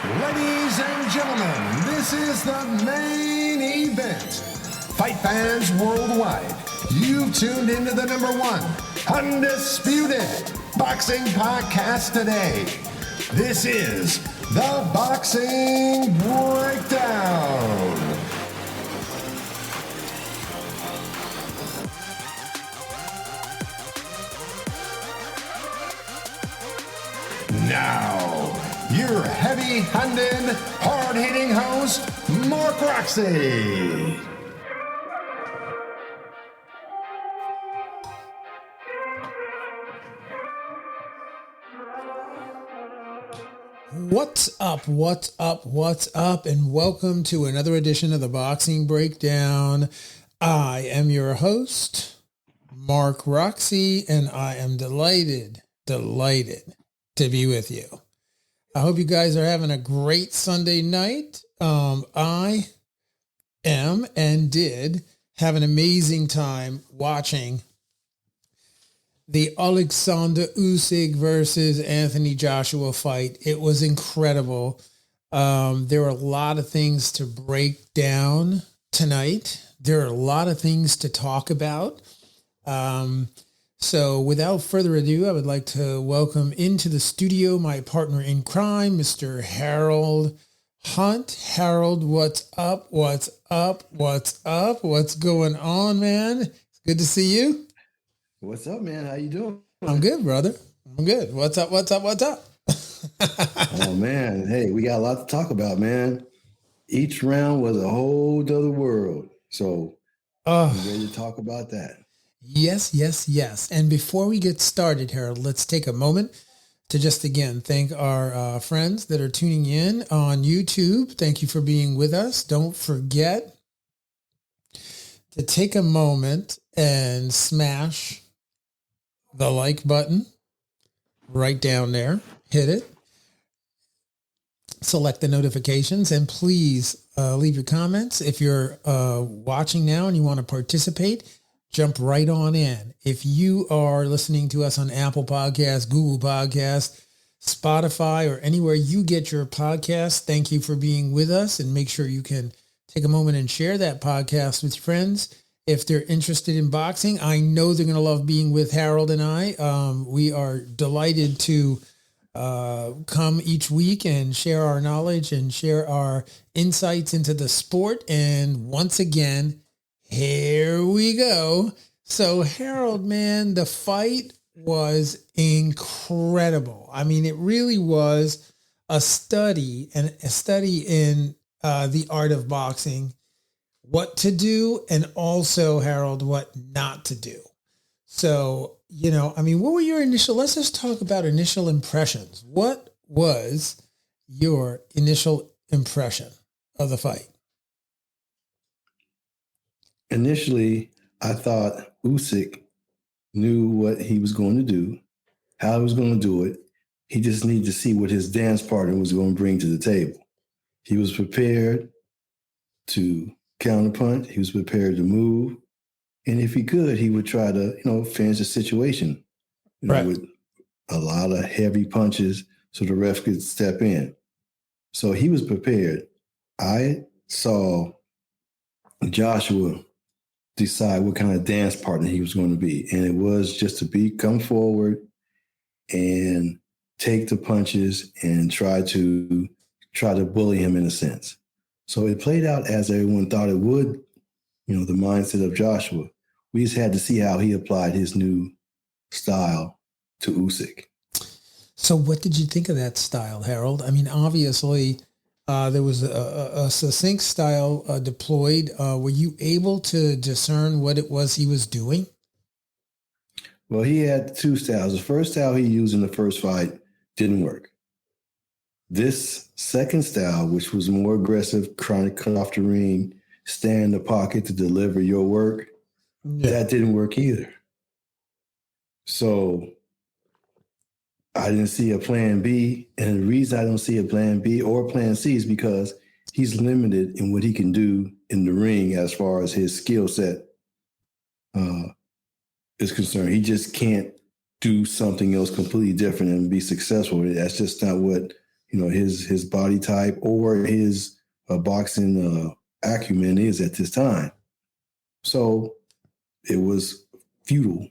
Ladies and gentlemen, this is the main event. Fight fans worldwide, you've tuned into the #1 undisputed boxing podcast today. This is the Boxing Breakdown. Now, your heavy-handed, hard-hitting host, Mark Roxey. What's up, and welcome to another edition of the Boxing Breakdown. I am your host, Mark Roxey, and I am delighted to be with you. I hope you guys are having a great Sunday night. I am and did have an amazing time watching the Alexander Usyk versus Anthony Joshua fight. It was incredible. There were a lot of things to break down tonight. There are a lot of things to talk about. So without further ado, I would like to welcome into the studio my partner in crime, Mr. Harold Hunt. Harold, what's up? What's going on, man? It's good to see you. What's up, man? How you doing? I'm good, brother. I'm good. What's up? Oh, man. Hey, we got a lot to talk about, man. Each round was a whole other world. So I'm ready to talk about that. Yes. And before we get started, Harold, let's take a moment to just again thank our friends that are tuning in on YouTube. Thank you for being with us. Don't forget to take a moment and smash the like button right down there. Hit it. Select the notifications, and please leave your comments. If you're watching now and you want to participate, jump right on in. If you are listening to us on Apple Podcasts, Google Podcasts, Spotify, or anywhere you get your podcasts, thank you for being with us, and make sure you can take a moment and share that podcast with your friends. If they're interested in boxing, I know they're going to love being with Harold and I. We are delighted to come each week and share our knowledge and share our insights into the sport. And once again, here we go. So Harold, man, the fight was incredible. I mean, it really was a study in the art of boxing, what to do, and also, Harold, what not to do. So, what were your let's just talk about initial impressions. What was your initial impression of the fight? Initially, I thought Usyk knew what he was going to do, how he was going to do it. He just needed to see what his dance partner was going to bring to the table. He was prepared to counterpunch. He was prepared to move. And if he could, he would try to, finish the situation with a lot of heavy punches so the ref could step in. So he was prepared. I saw Joshua decide what kind of dance partner he was going to be. And it was just to come forward and take the punches and try to bully him in a sense. So it played out as everyone thought it would, the mindset of Joshua. We just had to see how he applied his new style to Usyk. So what did you think of that style, Harold? I mean, obviously, there was a succinct style deployed. Were you able to discern what it was he was doing? Well, he had two styles. The first style he used in the first fight didn't work. This second style, which was more aggressive, trying to cut off the ring, stand in the pocket to deliver your work, that didn't work either. So I didn't see a plan B. And the reason I don't see a plan B or plan C is because he's limited in what he can do in the ring as far as his skill set is concerned. He just can't do something else completely different and be successful. That's just not what his body type or his boxing acumen is at this time. So it was futile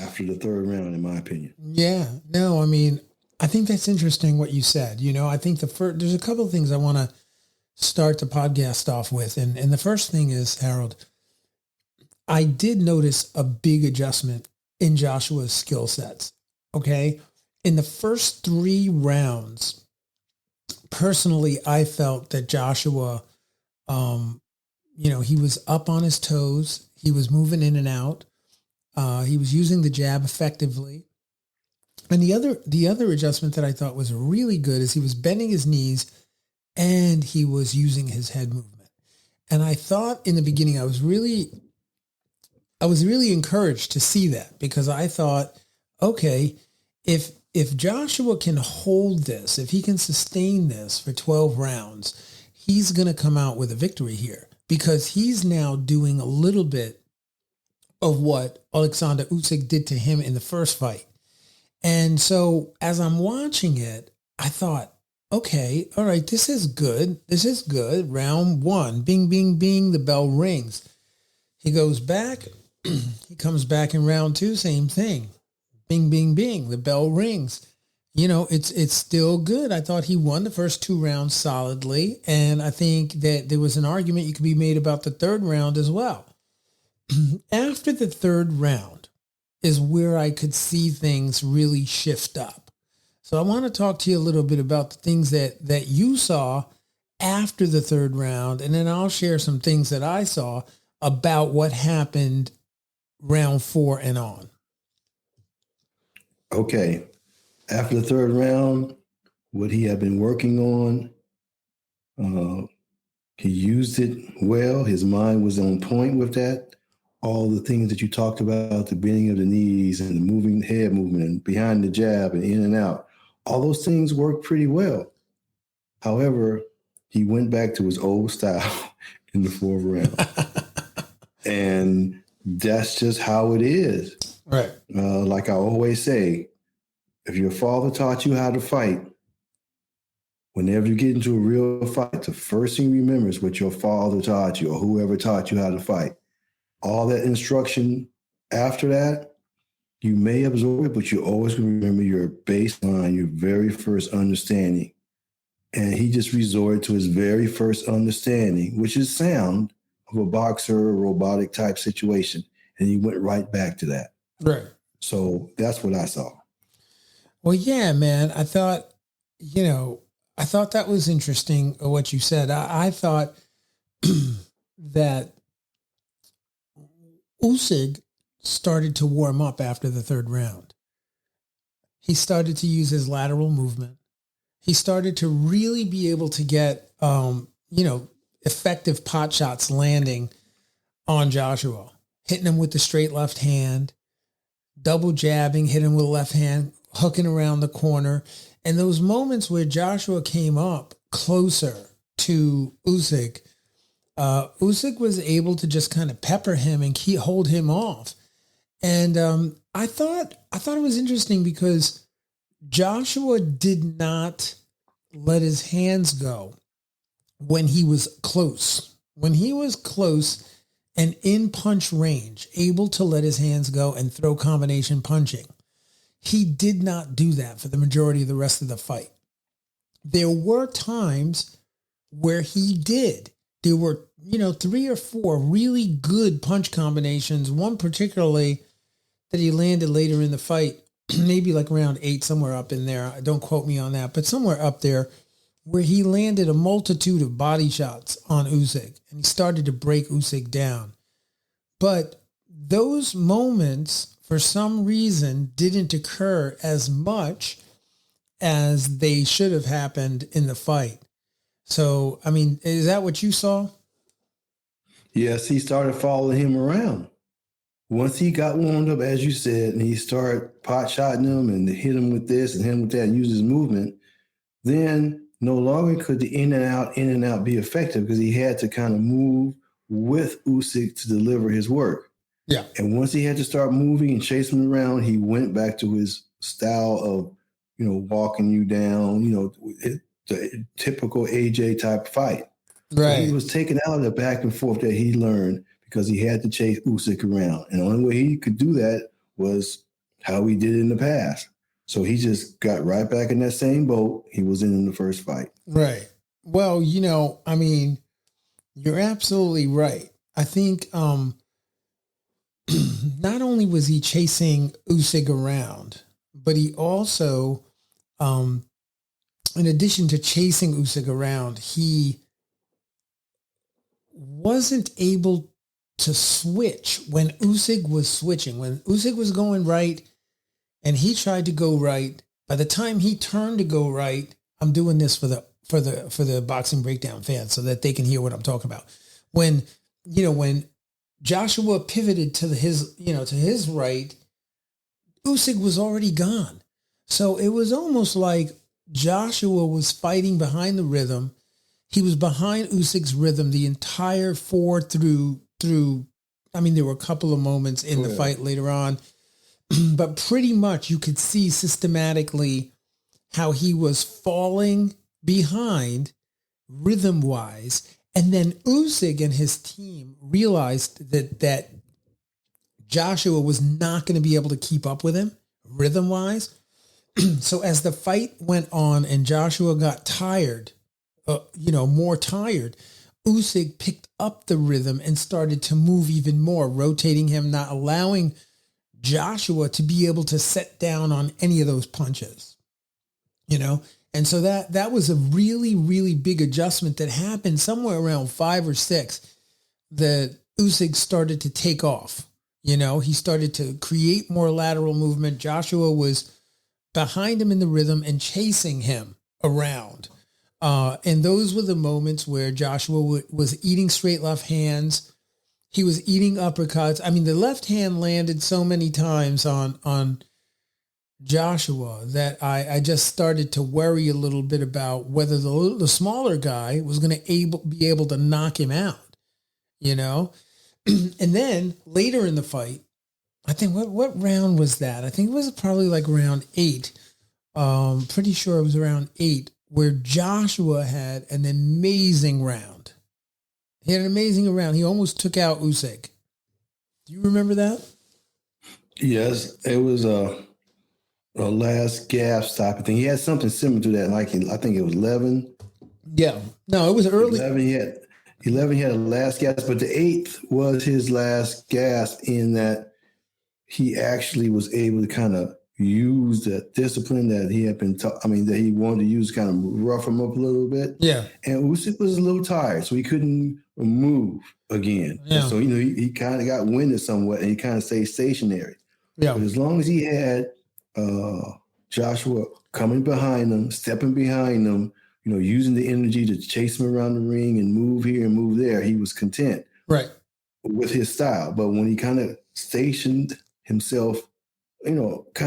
after the third round, in my opinion. Yeah, no, I mean, I think that's interesting what you said. I think there's a couple of things I want to start the podcast off with. And the first thing is, Harold, I did notice a big adjustment in Joshua's skill sets. Okay. In the first 3 rounds, personally, I felt that Joshua, he was up on his toes. He was moving in and out. He was using the jab effectively. And the other adjustment that I thought was really good is he was bending his knees and he was using his head movement. And I thought in the beginning, I was really encouraged to see that, because I thought, okay, if Joshua can hold this, if he can sustain this for 12 rounds, he's going to come out with a victory here, because he's now doing a little bit of what Alexander Usyk did to him in the first fight. And so as I'm watching it, I thought, okay, all right, this is good. This is good. Round 1, bing, bing, bing, the bell rings. He goes back. He comes back in round 2, same thing. Bing, bing, bing, the bell rings. It's still good. I thought he won the first 2 rounds solidly. And I think that there was an argument you could be made about the third round as well. After the third round is where I could see things really shift up. So I want to talk to you a little bit about the things that you saw after the third round, and then I'll share some things that I saw about what happened round 4 and on. Okay. After the third round, what he had been working on, he used it well. His mind was on point with that. All the things that you talked about, the bending of the knees and the moving head movement and behind the jab and in and out, all those things worked pretty well. However, he went back to his old style in the 4th round. And that's just how it is. Right. Like I always say, if your father taught you how to fight, whenever you get into a real fight, the first thing you remember is what your father taught you or whoever taught you how to fight. All that instruction after that, you may absorb it, but you always remember your baseline, your very first understanding. And he just resorted to his very first understanding, which is sound, of a boxer, a robotic type situation. And he went right back to that. Right. So that's what I saw. Well, yeah, man, I thought that was interesting what you said. I thought that Usyk started to warm up after the third round. He started to use his lateral movement. He started to really be able to get, effective pot shots landing on Joshua, hitting him with the straight left hand, double jabbing, hitting him with the left hand, hooking around the corner. And those moments where Joshua came up closer to Usyk, Usyk was able to just kind of pepper him and hold him off. And I thought it was interesting because Joshua did not let his hands go when he was close. When he was close and in punch range, able to let his hands go and throw combination punching, he did not do that for the majority of the rest of the fight. There were times where he did. There were, 3 or 4 really good punch combinations. One particularly that he landed later in the fight, maybe like round 8, somewhere up in there. Don't quote me on that, but somewhere up there where he landed a multitude of body shots on Usyk and he started to break Usyk down. But those moments, for some reason, didn't occur as much as they should have happened in the fight. So, I mean, is that what you saw? Yes, he started following him around. Once he got warmed up, as you said, and he started pot shotting him and hit him with this and hit him with that and use his movement, then no longer could the in and out be effective because he had to kind of move with Usyk to deliver his work. Yeah. And once he had to start moving and chasing him around, he went back to his style of, walking you down, the typical AJ type fight. Right. So he was taken out of the back and forth that he learned because he had to chase Usyk around. And the only way he could do that was how he did it in the past. So he just got right back in that same boat he was in the first fight. Right. Well, I mean, you're absolutely right. I think not only was he chasing Usyk around, but he also, in addition to chasing Usyk around, he wasn't able to switch when Usyk was switching. When Usyk was going right and he tried to go right, by the time he turned to go right, I'm doing this for the Boxing Breakdown fans so that they can hear what I'm talking about. When Joshua pivoted to his right, Usyk was already gone. So it was almost like Joshua was fighting behind the rhythm. He was behind Usyk's rhythm the entire four through. I mean, there were a couple of moments in the fight later on, but pretty much you could see systematically how he was falling behind rhythm-wise. And then Usyk and his team realized that Joshua was not going to be able to keep up with him rhythm-wise. So as the fight went on and Joshua got tired, more tired, Usyk picked up the rhythm and started to move even more, rotating him, not allowing Joshua to be able to set down on any of those punches, And so that was a really, really big adjustment that happened somewhere around 5 or 6 that Usyk started to take off. He started to create more lateral movement. Joshua was behind him in the rhythm and chasing him around. And those were the moments where Joshua was eating straight left hands. He was eating uppercuts. I mean, the left hand landed so many times on Joshua that I just started to worry a little bit about whether the smaller guy was going to be able to knock him out, And then later in the fight, I think what round was that? I think it was probably like round 8. Pretty sure it was around 8 where Joshua had an amazing round. He had an amazing round. He almost took out Usyk. Do you remember that? Yes, it was a last gasp type of thing. He had something similar to that. Like I think it was 11. Yeah. No, it was early. 11 he had a last gasp, but the 8th was his last gasp in that he actually was able to kind of use that discipline that he had been taught. That he wanted to use, kind of rough him up a little bit. Yeah. And Usyk was a little tired, so he couldn't move again. Yeah. And so, he kind of got winded somewhat and he kind of stayed stationary. Yeah. But as long as he had Joshua coming behind him, stepping behind him, using the energy to chase him around the ring and move here and move there, he was content. Right. With his style. But when he kind of stationed himself, kind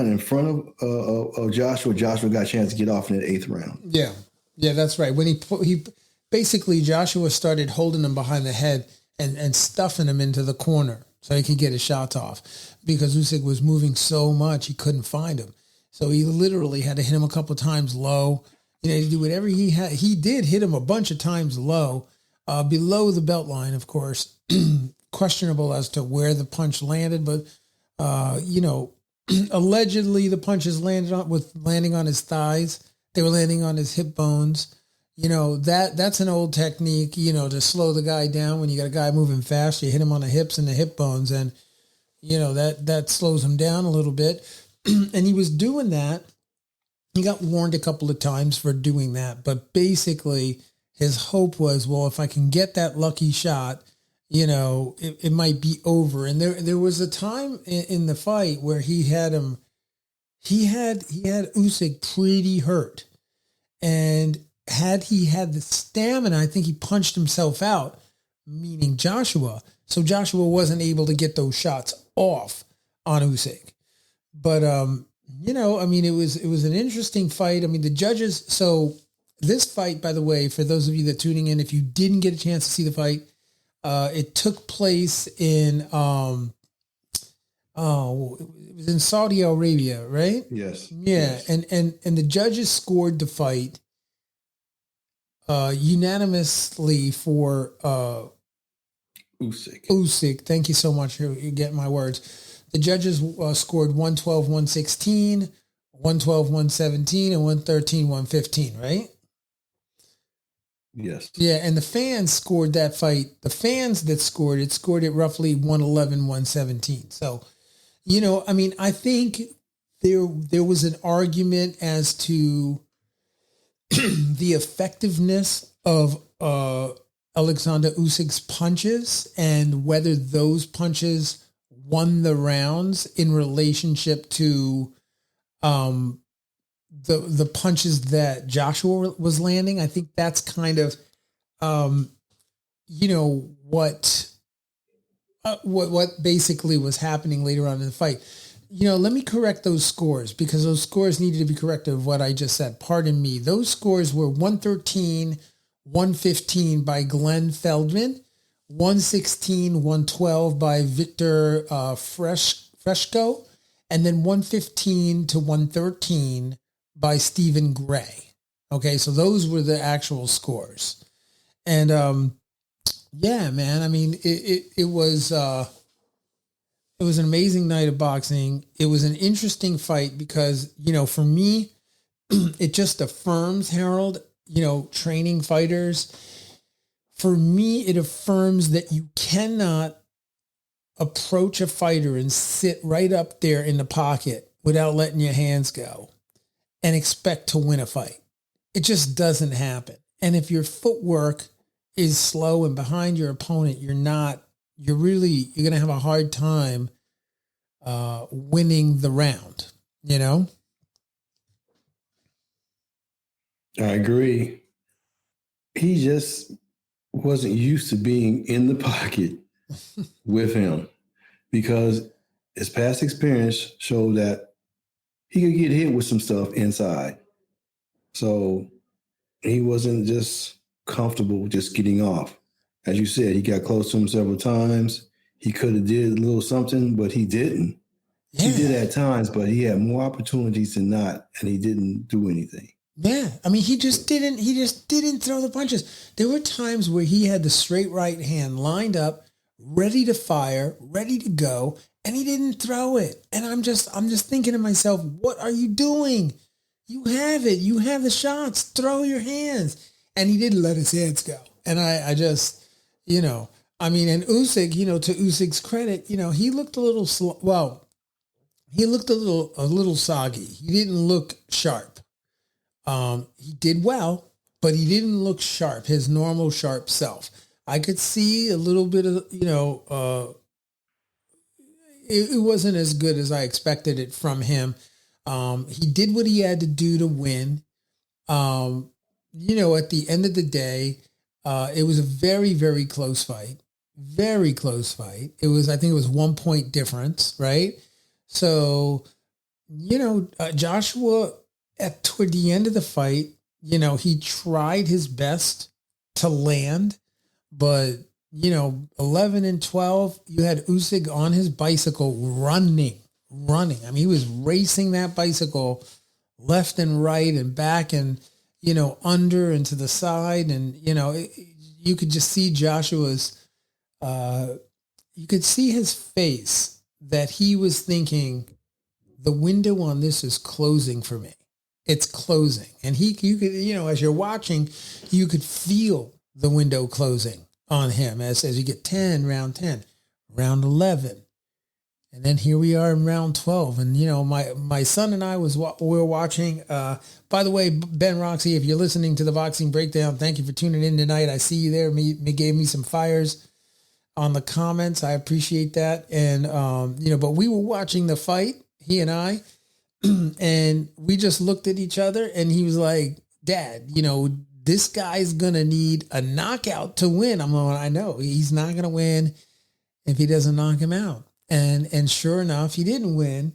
of in front of Joshua got a chance to get off in that 8th round. Yeah. Yeah, that's right. When he basically Joshua started holding him behind the head and stuffing him into the corner so he could get his shots off because Usyk was moving so much he couldn't find him. So he literally had to hit him a couple of times low. To do whatever he had. He did hit him a bunch of times low, below the belt line, of course. Questionable as to where the punch landed, but allegedly the punches landing on his thighs. They were landing on his hip bones. That's an old technique, to slow the guy down. When you got a guy moving fast, you hit him on the hips and the hip bones, and that slows him down a little bit. And he was doing that. He got warned a couple of times for doing that, but basically his hope was, well, if I can get that lucky shot, it might be over. And there was a time in the fight where he had Usyk pretty hurt. And had he had the stamina, I think he punched himself out, meaning Joshua. So Joshua wasn't able to get those shots off on Usyk. But, it was an interesting fight. The judges, so this fight, by the way, for those of you that are tuning in, if you didn't get a chance to see the fight, it took place in Oh, it was in Saudi Arabia, right? Yes. Yeah, Yes. and the judges scored the fight unanimously for Usyk. Usyk. Thank you so much. You get my words. The judges scored 112, 116, 112, 117, and 113, 115, right? Yes. Yeah, and the fans scored that fight. The fans that scored it roughly 111, 117. So, I mean, I think there was an argument as to the effectiveness of Alexander Usyk's punches and whether those punches won the rounds in relationship to the punches that Joshua was landing. I think that's kind of what basically was happening later on in the fight. Let me correct those scores because those scores needed to be corrected of what I just said. Pardon me. Those scores were 113, 115 by Glenn Feldman, 116, 112 by Victor Fresco, and then 115 to 113 by Stephen Gray. Okay, so those were the actual scores. And yeah, man, I mean, it was an amazing night of boxing. It was an interesting fight because, for me, it just affirms, Harold, training fighters. For me, it affirms that you cannot approach a fighter and sit right up there in the pocket without letting your hands go and expect to win a fight. It just doesn't happen. And if your footwork is slow and behind your opponent, you're going to have a hard time winning the round, I agree. He just wasn't used to being in the pocket with him because his past experience showed that he could get hit with some stuff inside. So he wasn't just comfortable just getting off. As you said, he got close to him several times. He could have did a little something, but he didn't. Yeah. He did at times, but he had more opportunities than not, and he didn't do anything. Yeah. I mean, he just didn't throw the punches. There were times where he had the straight right hand lined up, ready to fire, ready to go, and he didn't throw it. And I'm just thinking to myself, what are you doing? You have it. You have the shots. Throw your hands. And he didn't let his hands go. And I just, I mean, and Usyk, to Usyk's credit, he looked a little he looked a little soggy. He didn't look sharp. He did well, but he didn't look sharp, his normal sharp self. I could see a little bit of, it wasn't as good as I expected it from him. He did what he had to do to win. At the end of the day, it was a very, very close fight. Very close fight. I think it was 1 point difference, right? So, Joshua, toward the end of the fight, he tried his best to land, but, 11 and 12, you had Usyk on his bicycle running. I mean, he was racing that bicycle left and right and back and, under and to the side. And, you could just see Joshua's, you could see his face that he was thinking, the window on this is closing for me. It's closing. And you could, as you're watching, you could feel the window closing on him as you get round 10, round 11. And then here we are in round 12. And, my son and I were watching, by the way, Ben Roxey, if you're listening to the Boxing Breakdown, thank you for tuning in tonight. I see you there. Me gave me some fires on the comments. I appreciate that. And, but we were watching the fight, he and I, and we just looked at each other and he was like, Dad, this guy's going to need a knockout to win. I'm like, I know he's not going to win if he doesn't knock him out. And sure enough, he didn't win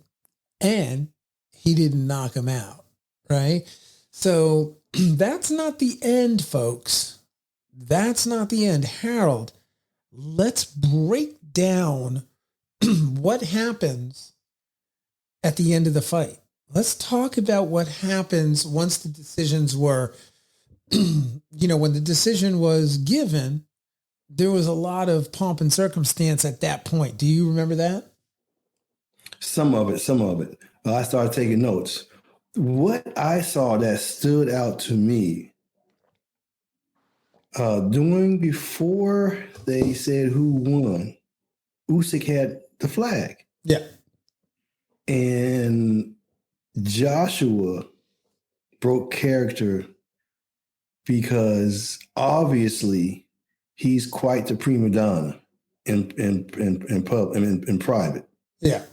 and he didn't knock him out. Right. So that's not the end, folks. That's not the end. Harold, let's break down what happens at the end of the fight? Let's talk about what happens once the decisions were, when the decision was given, there was a lot of pomp and circumstance at that point. Do you remember that? Some of it. I started taking notes. What I saw that stood out to me before they said who won, Usyk had the flag. Yeah. And Joshua broke character because obviously he's quite the prima donna in private. Yeah.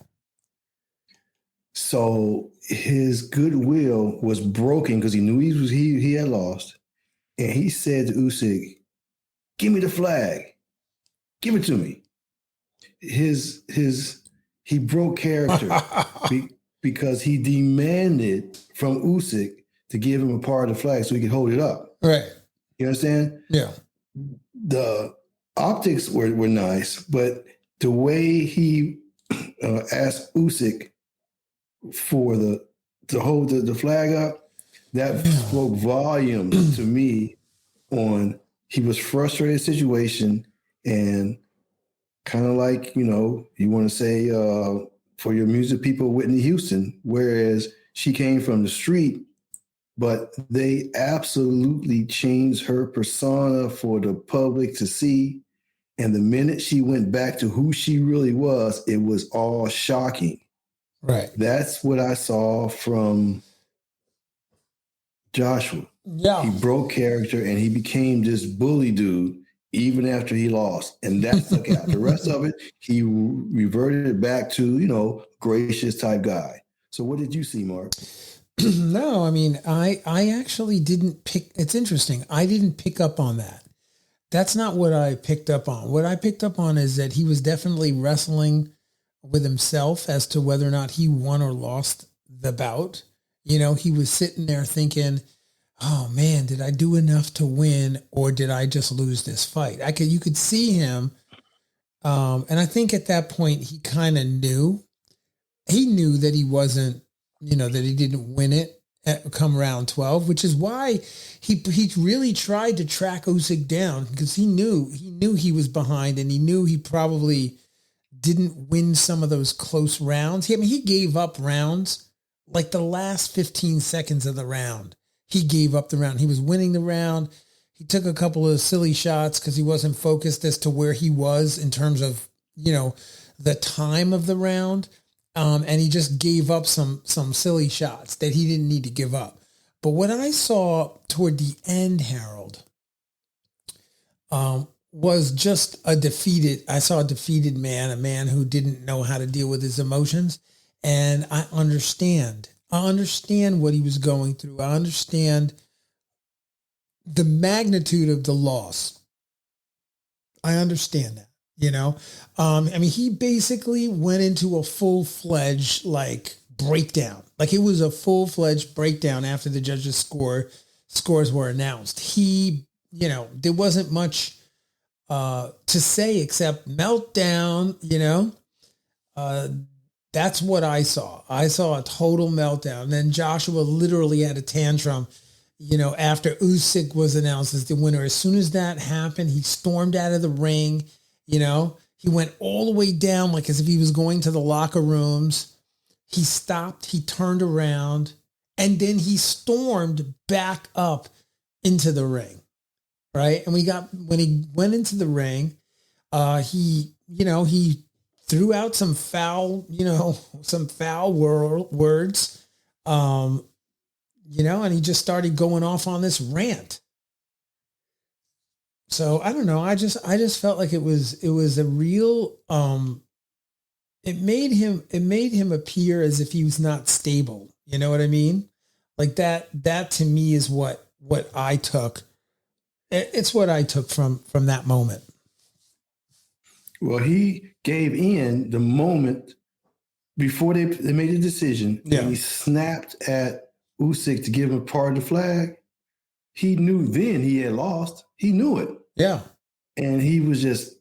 So his goodwill was broken because he knew he had lost, and he said to Usyk, "Give me the flag, give it to me." He broke character because he demanded from Usyk to give him a part of the flag so he could hold it up. Right. You understand? Yeah. The optics were nice, but the way he asked Usyk for to hold the flag up, that spoke volumes to me on he was frustrated situation, and kind of like, you want to say for your music people, Whitney Houston, whereas she came from the street, but they absolutely changed her persona for the public to see. And the minute she went back to who she really was, it was all shocking. Right. That's what I saw from Joshua. Yeah. He broke character and he became this bully dude even after he lost. And that stuck out. The rest of it, he reverted it back to, gracious type guy. So what did you see, Mark? No, I mean, I actually didn't pick. It's interesting. I didn't pick up on that. That's not what I picked up on. What I picked up on is that he was definitely wrestling with himself as to whether or not he won or lost the bout. He was sitting there thinking, oh man, did I do enough to win or did I just lose this fight? You could see him. And I think at that point he kind of knew. He knew that he wasn't, that he didn't win it come round 12, which is why he really tried to track Usyk down, because he knew he was behind, and he knew he probably didn't win some of those close rounds. He gave up rounds like the last 15 seconds of the round. He gave up the round. He was winning the round. He took a couple of silly shots because he wasn't focused as to where he was in terms of, the time of the round. And he just gave up some silly shots that he didn't need to give up. But what I saw toward the end, Harold, was just I saw a defeated man, a man who didn't know how to deal with his emotions. And I understand what he was going through. I understand the magnitude of the loss. I understand that, he basically went into a full-fledged breakdown. It was a full-fledged breakdown after the judges' scores were announced. There wasn't much to say except meltdown, that's what I saw. I saw a total meltdown. And then Joshua literally had a tantrum, after Usyk was announced as the winner. As soon as that happened, he stormed out of the ring. He went all the way down, as if he was going to the locker rooms. He stopped, he turned around, and then he stormed back up into the ring. Right. And when he went into the ring, he threw out some foul words, and he just started going off on this rant. So I don't know. I just felt like it was a real, it made him appear as if he was not stable. You know what I mean? That to me is what I took. It's what I took from that moment. Well, he gave in the moment before they made the decision. Yeah. And he snapped at Usyk to give him part of the flag. He knew then he had lost. He knew it. Yeah. And he was just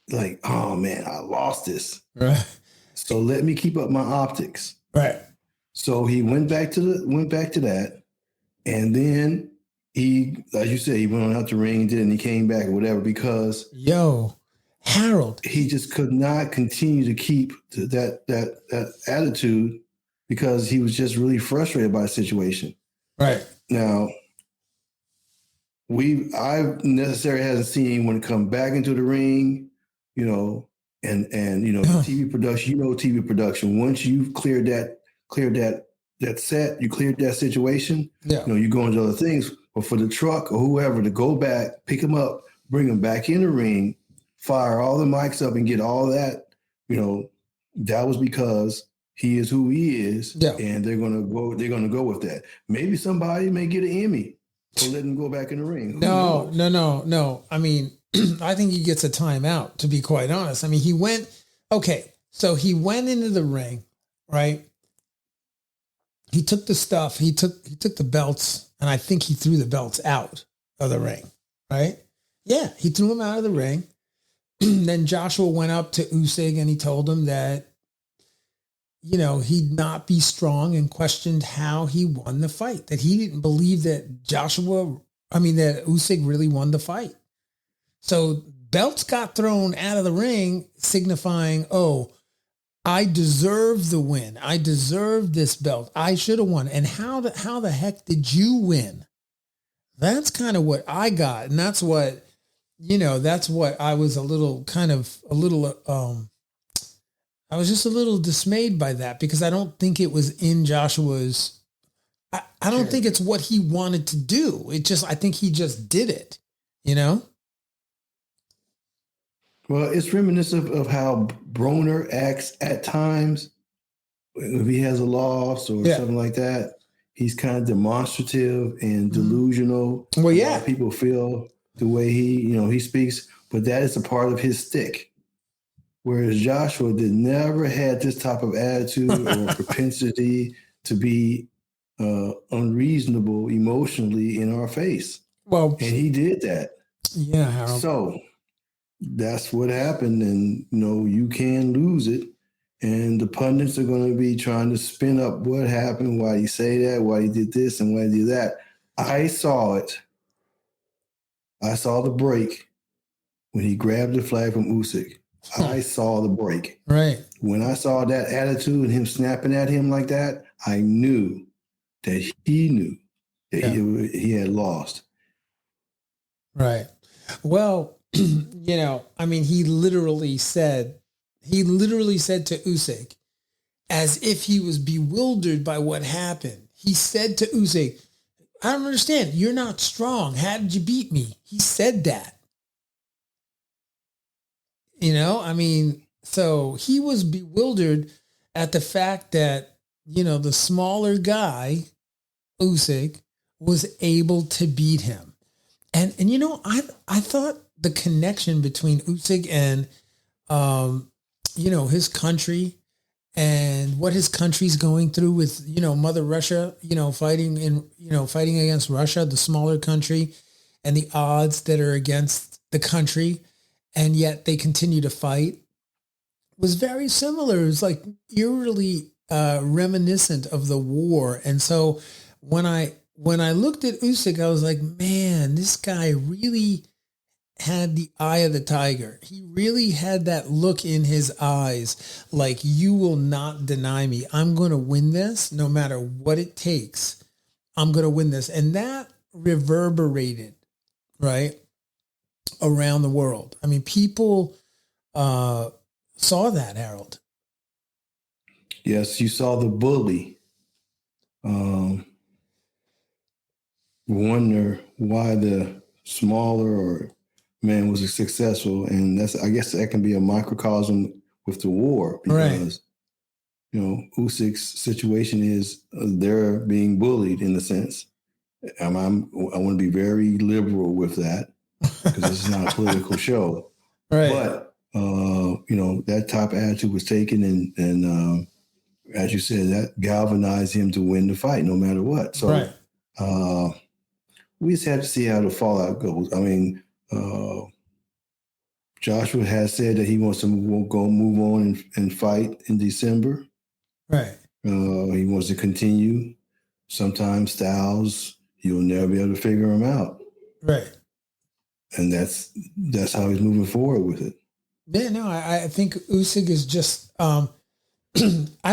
like, oh man, I lost this. Right. So let me keep up my optics. Right. So he went back to that, and then he, like you said, he went on out the ring, did, and he came back or whatever, because Harold, he just could not continue to keep that attitude, because he was just really frustrated by the situation. right. Now, I necessarily hasn't seen anyone come back into the ring, you know, and the TV production, TV production. Once you've cleared that set, you cleared that situation, you go into other things. But for the truck or whoever to go back, pick him up, bring him back in the ring, fire all the mics up and get all that, that was because he is who he is, and they're gonna go with that. Maybe somebody may get an Emmy for letting him go back in the ring. No. I mean, I think he gets a timeout, to be quite honest. I mean, he went into the ring, right? He took the stuff, he took the belts, and I think he threw the belts out of the ring, right? Yeah, he threw them out of the ring. Then Joshua went up to Usyk and he told him that, he'd not be strong, and questioned how he won the fight, that he didn't believe that that Usyk really won the fight. So belts got thrown out of the ring, signifying, oh, I deserve the win. I deserve this belt. I should have won. And how the heck did you win? That's kind of what I got. And that's what I was I was just a little dismayed by that, because I don't think it was in Joshua's, I don't think it's what he wanted to do. I think he just did it, Well, it's reminiscent of how Broner acts at times. If he has a loss or something like that, he's kind of demonstrative and delusional. Well, A lot of people feel the way he speaks, but that is a part of his stick. Whereas Joshua never had this type of attitude or propensity to be unreasonable emotionally in our face. Well, and he did that. Yeah, Harold. So that's what happened, and you can lose it. And the pundits are going to be trying to spin up what happened, why he say that, why he did this, and why he did that. I saw it. I saw the break when he grabbed the flag from Usyk. I saw the break. Right. When I saw that attitude and him snapping at him like that, I knew that he he had lost. Right. Well, he literally said to Usyk, as if he was bewildered by what happened. He said to Usyk, I don't understand. You're not strong. How did you beat me? He said that. So he was bewildered at the fact that, the smaller guy, Usyk, was able to beat him. And I thought the connection between Usyk and, his country and what his country's going through with, Mother Russia, fighting against Russia, the smaller country, and the odds that are against the country, and yet they continue to fight, was very similar. It was like eerily reminiscent of the war. And so when I looked at Usyk, I was like, man, this guy really had the eye of the tiger. He really had that look in his eyes, like, you will not deny me. I'm going to win this no matter what it takes. I'm going to win this. And that reverberated, right, around the world. I mean, people saw that, Harold. Yes, you saw the bully. Wonder why the smaller man was successful, and I guess that can be a microcosm with the war, because Usyk's situation is they're being bullied in a sense. I want to be very liberal with that, because this is not a political show, right? But that type of attitude was taken, and as you said, that galvanized him to win the fight no matter what. So right. We just have to see how the fallout goes. I mean, Joshua has said that he wants to move on and fight in December. Right. He wants to continue. Sometimes styles, you'll never be able to figure him out. Right. And that's how he's moving forward with it. Yeah, no, I think Usyk is just I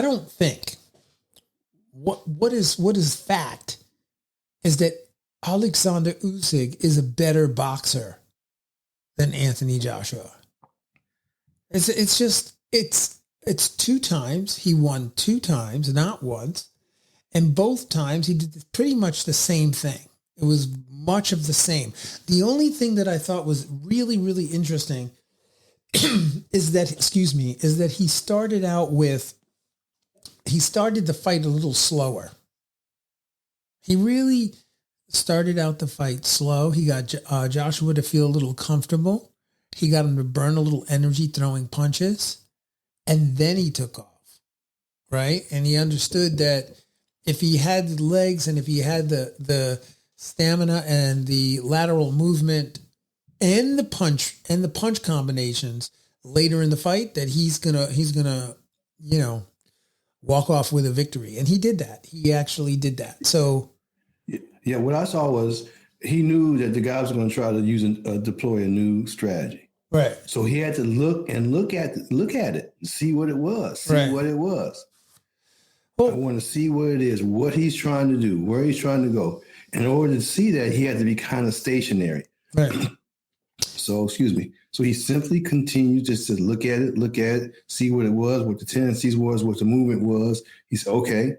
don't think what is fact is that Alexander Usyk is a better boxer than Anthony Joshua. It's 2 times. He won 2 times, not once. And both times he did pretty much the same thing. It was much of the same. The only thing that I thought was really, really interesting is that he started the fight a little slower. He really started out the fight slow. He got Joshua to feel a little comfortable. He got him to burn a little energy throwing punches. And then he took off, right? And he understood that if he had the legs and if he had the stamina and the lateral movement and the punch combinations later in the fight, that he's gonna walk off with a victory. And he did that. He actually did that. So yeah, what I saw was he knew that the guys were going to try to deploy a new strategy. Right. So he had to look at it, see what it was, Well, I want to see what it is, what he's trying to do, where he's trying to go. In order to see that, he had to be kind of stationary. Right. So he simply continued just to look at it, see what it was, what the tendencies was, what the movement was. He said, okay,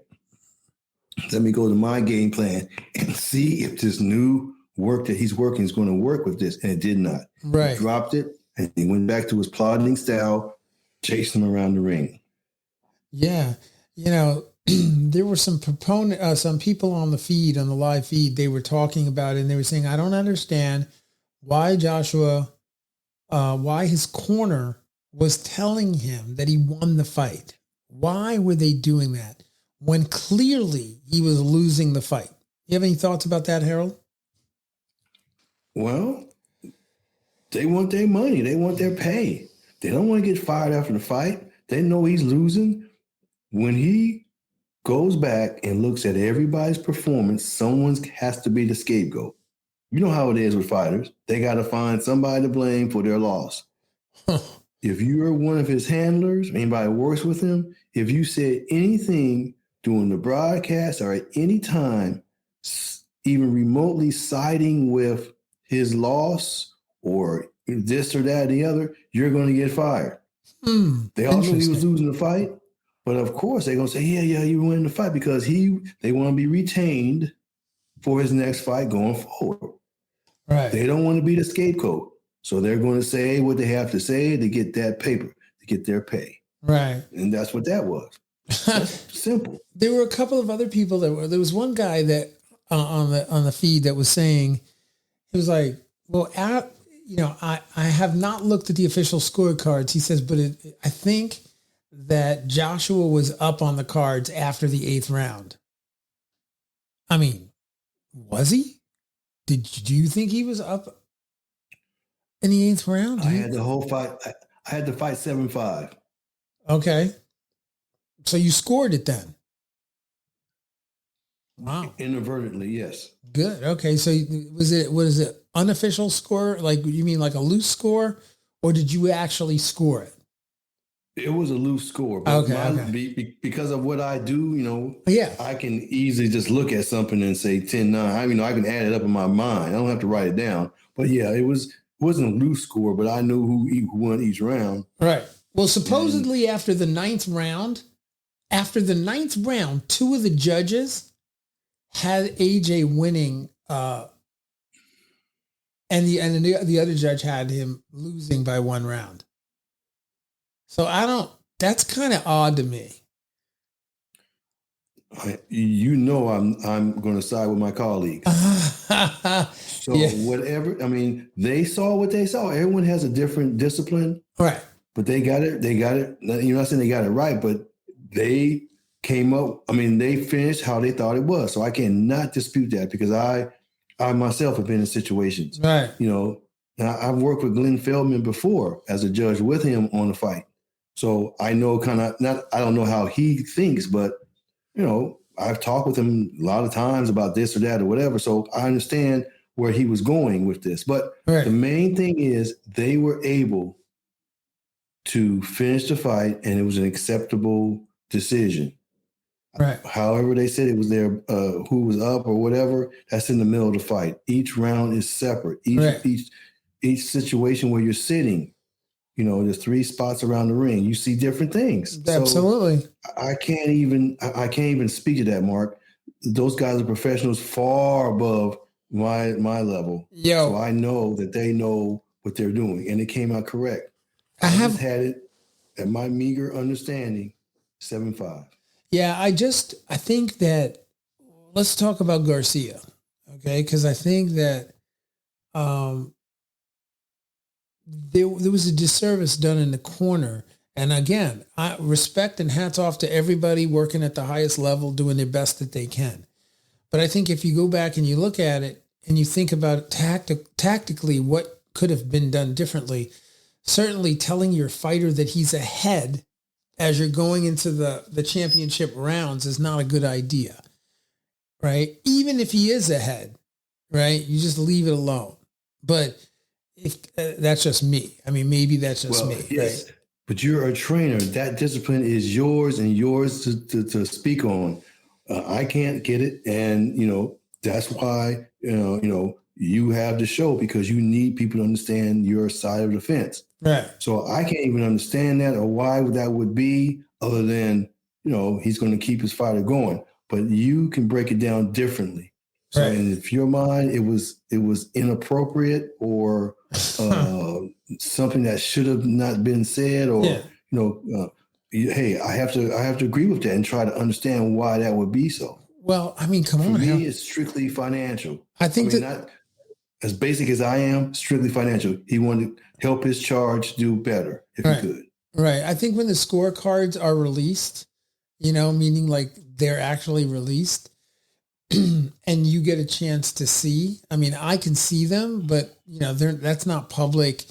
let me go to my game plan and see if this new work that he's working is going to work with this. And it did not. Right. He dropped it and he went back to his plodding style, chasing him around the ring. Yeah. There were some people on the live feed, they were talking about it and they were saying, I don't understand why why his corner was telling him that he won the fight. Why were they doing that when clearly he was losing the fight? You have any thoughts about that, Harold? Well, they want their money. They want their pay. They don't want to get fired after the fight. They know he's losing. When he goes back and looks at everybody's performance, someone has to be the scapegoat. You know how it is with fighters. They got to find somebody to blame for their loss. If you're one of his handlers, anybody works with him, if you said anything during the broadcast or at any time, even remotely siding with his loss or this or that or the other, you're going to get fired. They all knew he was losing the fight. But of course, they're going to say, yeah, you win the fight because they want to be retained for his next fight going forward. Right. They don't want to be the scapegoat. So they're going to say what they have to say to get that paper, to get their pay. Right. And that's what that was. That's simple. There were a couple of other people there was one guy that on the feed that was saying, he was like, well, I have not looked at the official scorecards. He says, but I think that Joshua was up on the cards after the 8th round. I mean, was he? Do you think he was up in the 8th round? I had the whole fight. I had the fight 7-5. Okay. So you scored it then. Wow. Inadvertently, yes. Good. Okay. So was it unofficial score? Like, you mean like a loose score, or did you actually score it? It was a loose score. But okay. Because of what I do, yeah, I can easily just look at something and say 10-9. I can add it up in my mind. I don't have to write it down. But yeah, it wasn't a loose score, but I knew who won each round. Right. Well, supposedly after the 9th round, 2 of the judges had AJ winning, and the other judge had him losing by 1 round. So that's kind of odd to me. I'm going to side with my colleagues. So yeah. Whatever, they saw what they saw. Everyone has a different discipline. Right. But they got it. You're not saying they got it right, but they came up. They finished how they thought it was. So I cannot dispute that because I myself have been in situations. Right. Now, I've worked with Glenn Feldman before as a judge with him on the fight. So I know I don't know how he thinks, but, I've talked with him a lot of times about this or that or whatever. So I understand where he was going with this. But the main thing is they were able to finish the fight, and it was an acceptable decision. Right. However they said it was their who was up or whatever, that's in the middle of the fight. Each round is separate. Each situation where you're sitting, there's 3 spots around the ring. You see different things. Absolutely. So I can't even speak to that, Mark. Those guys are professionals far above my level. So I know that they know what they're doing, and it came out correct. I just had it, at my meager understanding, 7-5. Yeah, I think that let's talk about Garcia, okay? Because I think that there was a disservice done in the corner. And again, I respect and hats off to everybody working at the highest level, doing their best that they can. But I think if you go back and you look at it and you think about tactically what could have been done differently, certainly telling your fighter that he's ahead as you're going into the championship rounds is not a good idea, right? Even if he is ahead, right? You just leave it alone. But if that's just me. I mean, maybe that's just me. Yes, right? But you're a trainer. That discipline is yours and yours to speak on. I can't get it. And, that's why, you have the show, because you need people to understand your side of the fence. Right. So I can't even understand that or why that would be, other than, he's going to keep his fighter going. But you can break it down differently. So in your mind, it was inappropriate or something that should have not been said, or hey, I have to agree with that and try to understand why that would be so. Well, I mean, come on. For me, it's strictly financial. I think not as basic as I am, strictly financial. He wanted to help his charge do better if he could. Right. I think when the scorecards are released, meaning like they're actually released and you get a chance to see, I mean, I can see them, but that's not public.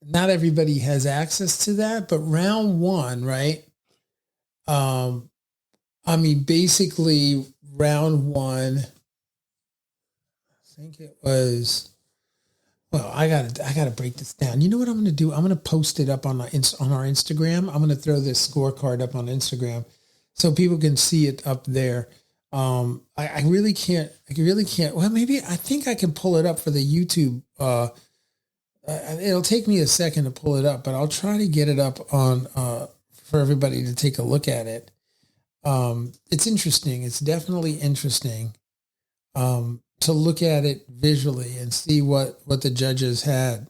Not everybody has access to that, but round 1, right? I mean, basically round 1, I think it was, well, I gotta break this down. You know what I'm going to do? I'm going to post it up on our Instagram. I'm going to throw this scorecard up on Instagram so people can see it up there. I really can't. Well, maybe I think I can pull it up for the YouTube. It'll take me a second to pull it up, but I'll try to get it up on for everybody to take a look at it. It's interesting. It's definitely interesting to look at it visually and see what the judges had,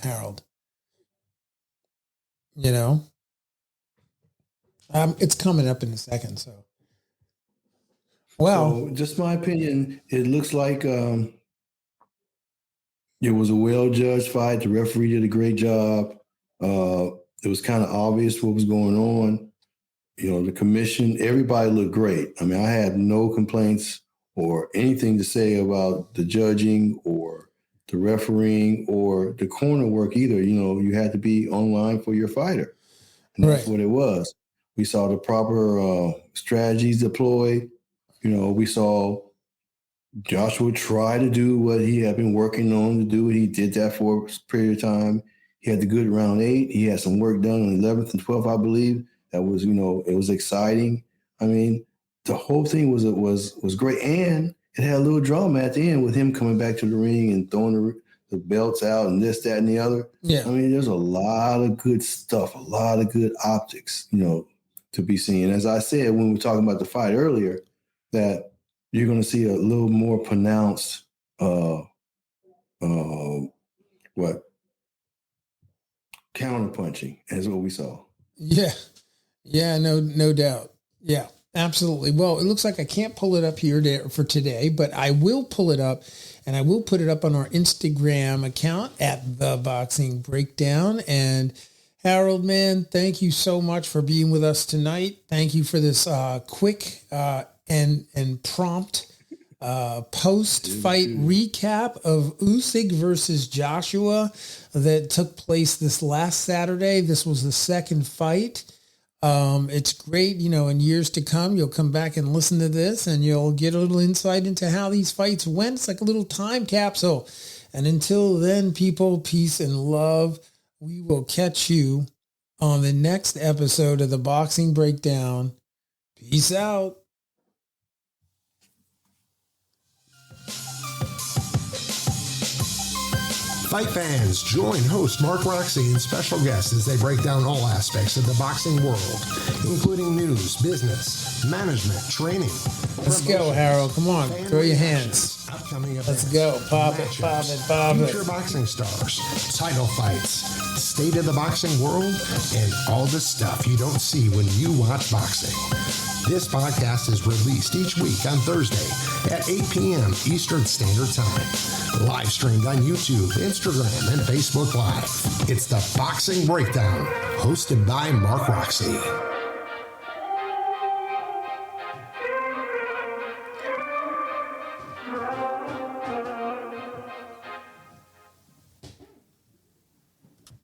Harold. It's coming up in a second. So, well, so just my opinion, it looks like it was a well-judged fight. The referee did a great job. It was kind of obvious what was going on. The commission, everybody looked great. I mean, I had no complaints or anything to say about the judging or the refereeing or the corner work either. You had to be online for your fighter. And that's what it was. We saw the proper strategies deployed. We saw Joshua try to do what he had been working on to do. He did that for a period of time. He had the good round 8. He had some work done on 11th and 12th, I believe. That was, it was exciting. I mean, the whole thing was great. And it had a little drama at the end with him coming back to the ring and throwing the belts out and this, that, and the other. Yeah. I mean, there's a lot of good stuff, a lot of good optics, to be seen. As I said, when we were talking about the fight earlier, that you're going to see a little more pronounced, counterpunching is what we saw. Yeah. Yeah, no doubt. Yeah, absolutely. Well, it looks like I can't pull it up here for today, but I will pull it up, and I will put it up on our Instagram account at Theboxingbreakdown. And Harold, man, thank you so much for being with us tonight. Thank you for this quick and prompt post-fight recap of Usyk versus Joshua that took place this last Saturday. This was the second fight. It's great, in years to come, you'll come back and listen to this and you'll get a little insight into how these fights went. It's like a little time capsule. And until then, people, peace and love. We will catch you on the next episode of the Boxing Breakdown. Peace out. Fight fans, join host Mark Roxey and special guests as they break down all aspects of the boxing world, including news, business, management, training. Let's go, Harold. Come on, throw your hands. Upcoming events, let's go. Pop it, pop it, pop it. Future boxing stars, title fights, state of the boxing world, and all the stuff you don't see when you watch boxing. This podcast is released each week on Thursday at 8 p.m. Eastern Standard Time. Live streamed on YouTube, Instagram, and Facebook Live. It's the Boxing Breakdown, hosted by Mark Roxey.